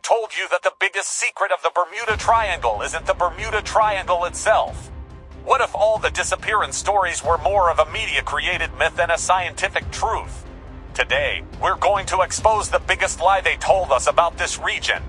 told you that the biggest secret of the Bermuda Triangle isn't the Bermuda Triangle itself? What if all the disappearance stories were more of a media-created myth than a scientific truth? Today, we're going to expose the biggest lie they told us about this region.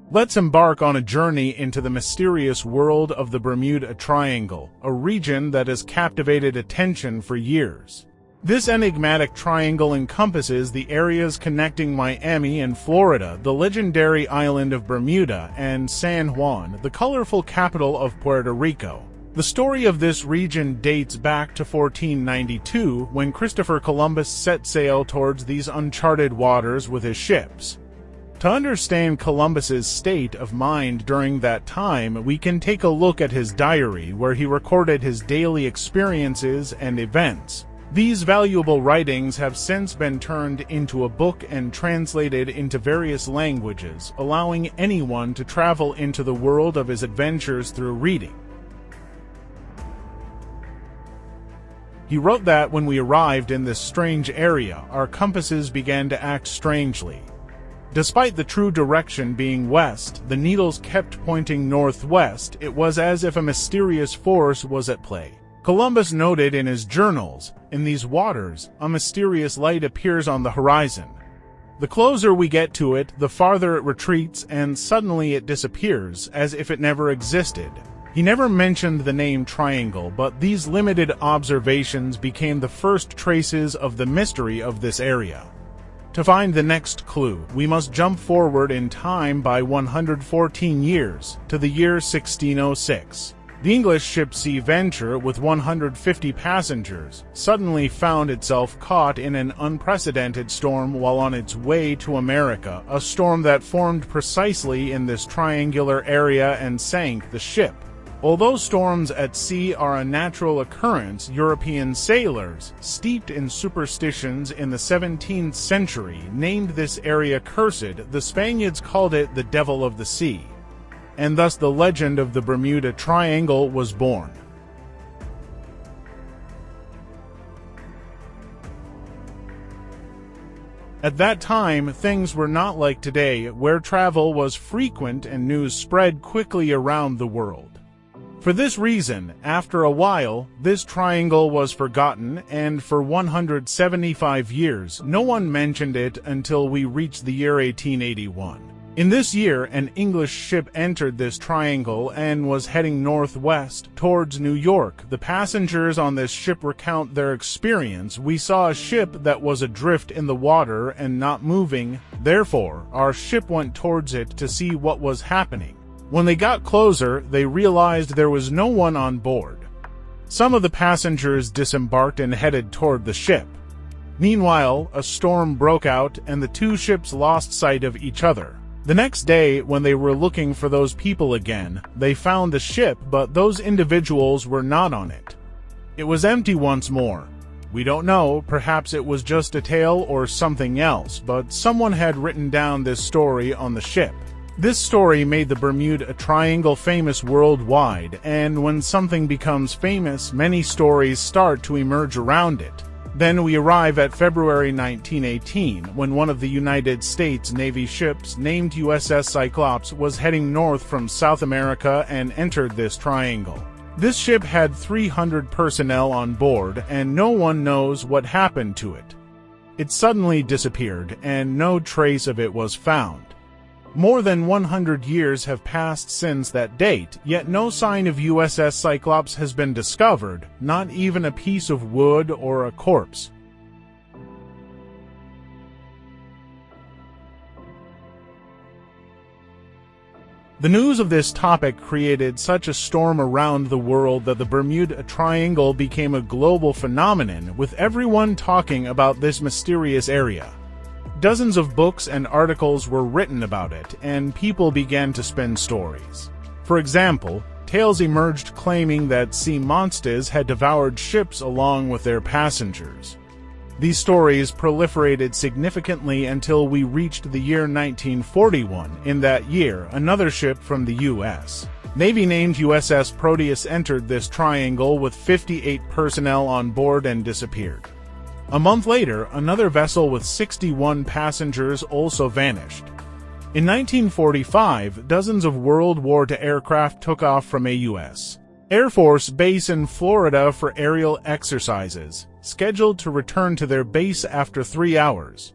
Let's embark on a journey into the mysterious world of the Bermuda Triangle, a region that has captivated attention for years. This enigmatic triangle encompasses the areas connecting Miami and Florida, the legendary island of Bermuda, and San Juan, the colorful capital of Puerto Rico. The story of this region dates back to 1492, when Christopher Columbus set sail towards these uncharted waters with his ships. To understand Columbus's state of mind during that time, we can take a look at his diary, where he recorded his daily experiences and events. These valuable writings have since been turned into a book and translated into various languages, allowing anyone to travel into the world of his adventures through reading. He wrote that when we arrived in this strange area, our compasses began to act strangely. Despite the true direction being west, the needles kept pointing northwest. It was as if a mysterious force was at play. Columbus noted in his journals, "In these waters, a mysterious light appears on the horizon. The closer we get to it, the farther it retreats, and suddenly it disappears, as if it never existed." He never mentioned the name triangle, but these limited observations became the first traces of the mystery of this area. To find the next clue, we must jump forward in time by 114 years, to the year 1606. The English ship Sea Venture, with 150 passengers, suddenly found itself caught in an unprecedented storm while on its way to America, a storm that formed precisely in this triangular area and sank the ship. Although storms at sea are a natural occurrence, European sailors, steeped in superstitions in the 17th century, named this area cursed. The Spaniards called it the Devil of the Sea, and thus the legend of the Bermuda Triangle was born. At that time, things were not like today, where travel was frequent and news spread quickly around the world. For this reason, after a while, this triangle was forgotten, and for 175 years, no one mentioned it until we reached the year 1881. In this year, an English ship entered this triangle and was heading northwest towards New York. The passengers on this ship recount their experience. "We saw a ship that was adrift in the water and not moving. Therefore, our ship went towards it to see what was happening. When they got closer, they realized there was no one on board. Some of the passengers disembarked and headed toward the ship. Meanwhile, a storm broke out and the two ships lost sight of each other. The next day, when they were looking for those people again, they found the ship, but those individuals were not on it. It was empty once more. We don't know, perhaps it was just a tale or something else, but someone had written down this story on the ship. This story made the Bermuda Triangle famous worldwide, and when something becomes famous, many stories start to emerge around it. Then we arrive at February 1918, when one of the United States Navy ships, named USS Cyclops, was heading north from South America and entered this triangle. This ship had 300 personnel on board, and no one knows what happened to it. It suddenly disappeared, and no trace of it was found. More than 100 years have passed since that date, yet no sign of USS Cyclops has been discovered, not even a piece of wood or a corpse. The news of this topic created such a storm around the world that the Bermuda Triangle became a global phenomenon, with everyone talking about this mysterious area. Dozens of books and articles were written about it, and people began to spin stories. For example, tales emerged claiming that sea monsters had devoured ships along with their passengers. These stories proliferated significantly until we reached the year 1941. In that year, another ship from the U.S. Navy named USS Proteus entered this triangle with 58 personnel on board and disappeared. A month later, another vessel with 61 passengers also vanished. In 1945, dozens of World War II aircraft took off from a U.S. Air Force base in Florida for aerial exercises, scheduled to return to their base after 3 hours.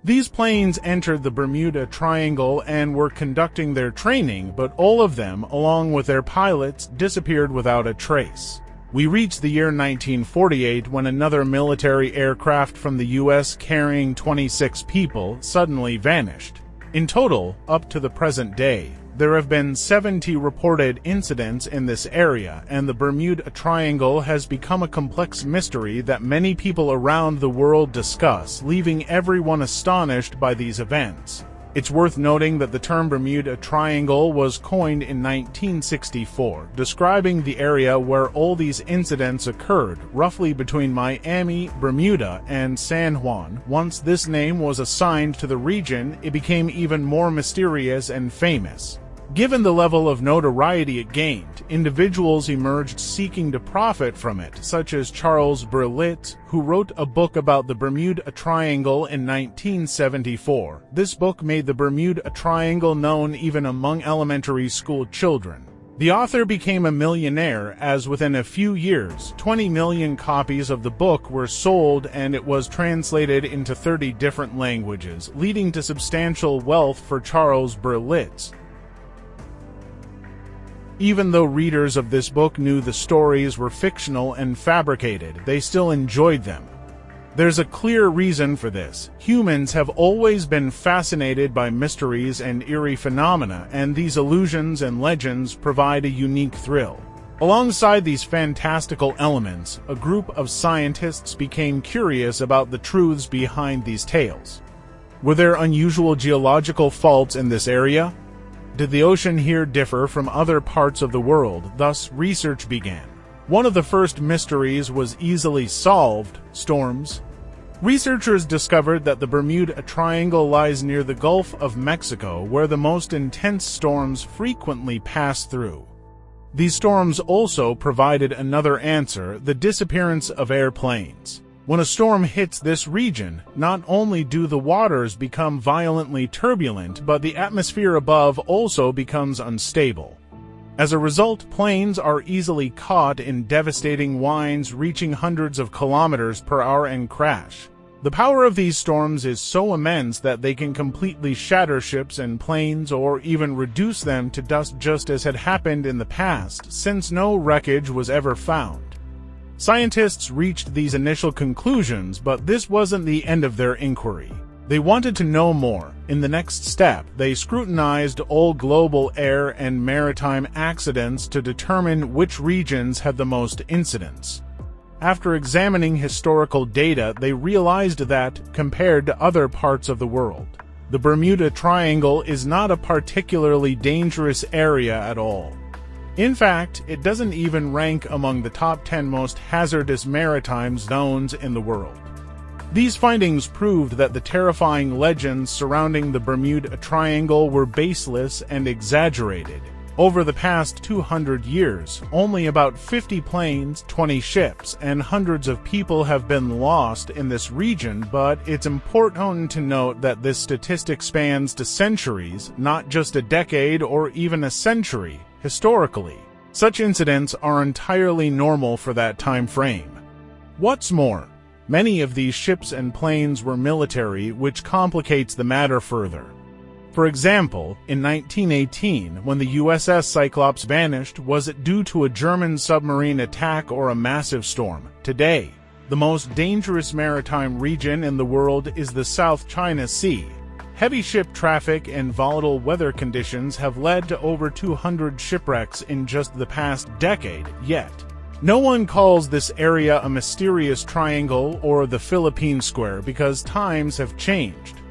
These planes entered the Bermuda Triangle and were conducting their training, but all of them, along with their pilots, disappeared without a trace. We reached the year 1948 when another military aircraft from the U.S. carrying 26 people suddenly vanished. In total, up to the present day, there have been 70 reported incidents in this area, and the Bermuda Triangle has become a complex mystery that many people around the world discuss, leaving everyone astonished by these events. It's worth noting that the term Bermuda Triangle was coined in 1964, describing the area where all these incidents occurred, roughly between Miami, Bermuda, and San Juan. Once this name was assigned to the region, it became even more mysterious and famous. Given the level of notoriety it gained, individuals emerged seeking to profit from it, such as Charles Berlitz, who wrote a book about the Bermuda Triangle in 1974. This book made the Bermuda Triangle known even among elementary school children. The author became a millionaire as within a few years, 20 million copies of the book were sold and it was translated into 30 different languages, leading to substantial wealth for Charles Berlitz. Even though readers of this book knew the stories were fictional and fabricated, they still enjoyed them. There's a clear reason for this. Humans have always been fascinated by mysteries and eerie phenomena, and these illusions and legends provide a unique thrill. Alongside these fantastical elements, a group of scientists became curious about the truths behind these tales. Were there unusual geological faults in this area? Did the ocean here differ from other parts of the world? Thus, research began. One of the first mysteries was easily solved: storms. Researchers discovered that the Bermuda Triangle lies near the Gulf of Mexico, where the most intense storms frequently pass through. These storms also provided another answer: the disappearance of airplanes. When a storm hits this region, not only do the waters become violently turbulent, but the atmosphere above also becomes unstable. As a result, planes are easily caught in devastating winds reaching hundreds of kilometers per hour and crash. The power of these storms is so immense that they can completely shatter ships and planes or even reduce them to dust, just as had happened in the past, since no wreckage was ever found. Scientists reached these initial conclusions, but this wasn't the end of their inquiry. They wanted to know more. In the next step, they scrutinized all global air and maritime accidents to determine which regions had the most incidents. After examining historical data, they realized that, compared to other parts of the world, the Bermuda Triangle is not a particularly dangerous area at all. In fact, it doesn't even rank among the top 10 most hazardous maritime zones in the world. These findings proved that the terrifying legends surrounding the Bermuda Triangle were baseless and exaggerated. Over the past 200 years, only about 50 planes, 20 ships, and hundreds of people have been lost in this region, but it's important to note that this statistic spans to centuries, not just a decade or even a century. Historically, such incidents are entirely normal for that time frame. What's more, many of these ships and planes were military, which complicates the matter further. For example, in 1918, when the USS Cyclops vanished, was it due to a German submarine attack or a massive storm? Today, the most dangerous maritime region in the world is the South China Sea. Heavy ship traffic and volatile weather conditions have led to over 200 shipwrecks in just the past decade, yet no one calls this area a mysterious triangle or the Philippine Square because times have changed.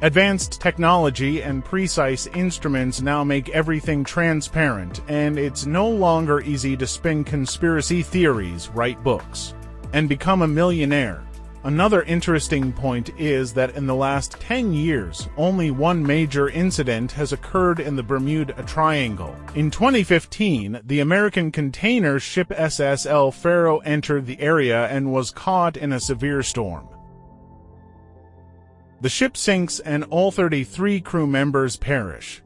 Advanced technology and precise instruments now make everything transparent, and it's no longer easy to spin conspiracy theories, write books, and become a millionaire. Another interesting point is that in the last 10 years, only one major incident has occurred in the Bermuda Triangle. In 2015, the American container ship SS El Faro entered the area and was caught in a severe storm. The ship sinks and all 33 crew members perish.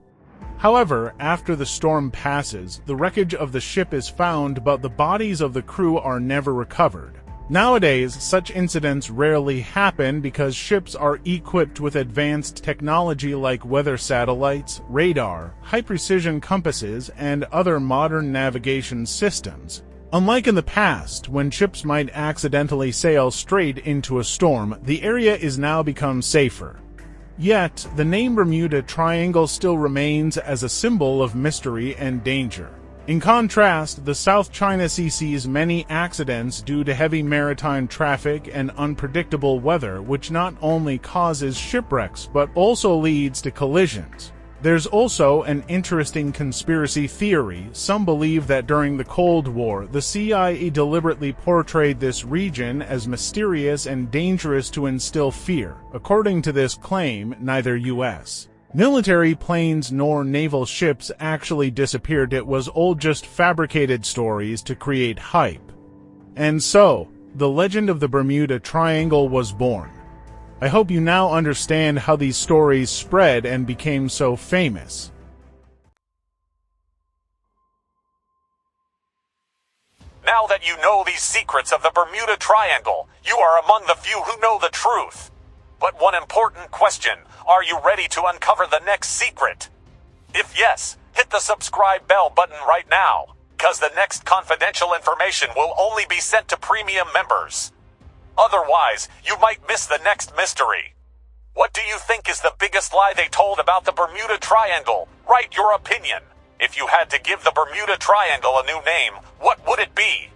However, after the storm passes, the wreckage of the ship is found, but the bodies of the crew are never recovered. Nowadays, such incidents rarely happen because ships are equipped with advanced technology like weather satellites, radar, high-precision compasses, and other modern navigation systems. Unlike in the past, when ships might accidentally sail straight into a storm, the area is now become safer. Yet, the name Bermuda Triangle still remains as a symbol of mystery and danger. In contrast, the South China Sea sees many accidents due to heavy maritime traffic and unpredictable weather, which not only causes shipwrecks but also leads to collisions. There's also an interesting conspiracy theory. Some believe that during the Cold War, the CIA deliberately portrayed this region as mysterious and dangerous to instill fear. According to this claim, neither U.S. military planes nor naval ships actually disappeared. It was all just fabricated stories to create hype. And so, the legend of the Bermuda Triangle was born. I hope you now understand how these stories spread and became so famous. Now that you know these secrets of the Bermuda Triangle, you are among the few who know the truth. But one important question, are you ready to uncover the next secret? If yes, hit the subscribe bell button right now, because the next confidential information will only be sent to premium members. Otherwise, you might miss the next mystery. What do you think is the biggest lie they told about the Bermuda Triangle? Write your opinion. If you had to give the Bermuda Triangle a new name, what would it be?